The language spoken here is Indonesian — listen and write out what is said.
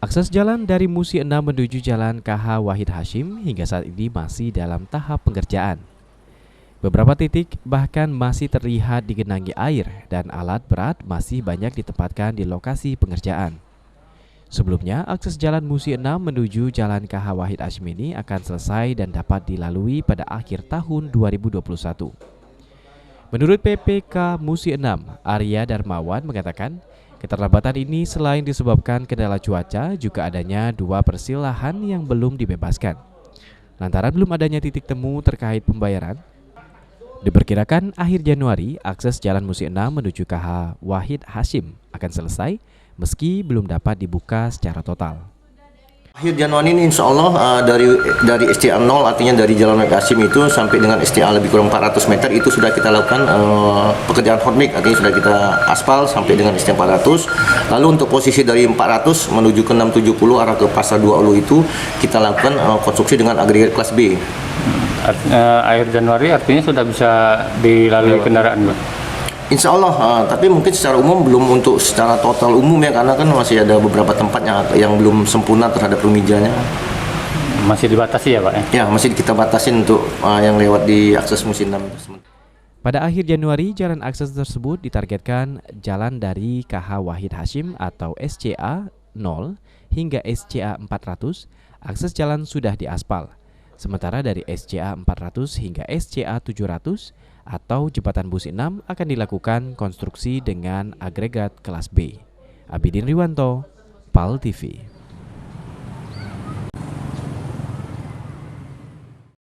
Akses jalan dari Musi 6 menuju Jalan KH Wahid Hasyim hingga saat ini masih dalam tahap pengerjaan. Beberapa titik bahkan masih terlihat digenangi air dan alat berat masih banyak ditempatkan di lokasi pengerjaan. Sebelumnya, akses jalan Musi 6 menuju Jalan KH Wahid Hasyim ini akan selesai dan dapat dilalui pada akhir tahun 2021. Menurut PPK Musi 6, Arya Darmawan mengatakan, keterlambatan ini selain disebabkan kendala cuaca, juga adanya 2 persilahan yang belum dibebaskan. Lantaran belum adanya titik temu terkait pembayaran, diperkirakan akhir Januari akses jalan Musi 6 menuju KH Wahid Hasyim akan selesai meski belum dapat dibuka secara total. Akhir Januari ini insya Allah dari STA 0 artinya dari Jalan Wahid Hasyim itu sampai dengan STA lebih kurang 400 meter itu sudah kita lakukan pekerjaan hot mix, artinya sudah kita aspal sampai dengan STA 400. Lalu untuk posisi dari 400 menuju ke 670 arah ke Pasar 2 Ulu itu kita lakukan konstruksi dengan agregat kelas B. Akhir Januari artinya sudah bisa dilalui kendaraan, Pak? Insya Allah, tapi mungkin secara umum belum untuk secara total umum ya, karena kan masih ada beberapa tempat yang belum sempurna terhadap rumijanya. Masih dibatasi ya, Pak? Ya, masih kita batasin untuk yang lewat di akses Musi 6. Pada akhir Januari, jalan akses tersebut ditargetkan jalan dari KH Wahid Hasyim atau SCA 0 hingga SCA 400, akses jalan sudah diaspal. Sementara dari SCA 400 hingga SCA 700 atau jembatan Musi 6 akan dilakukan konstruksi dengan agregat kelas B. Abidin Riwanto, PAL TV.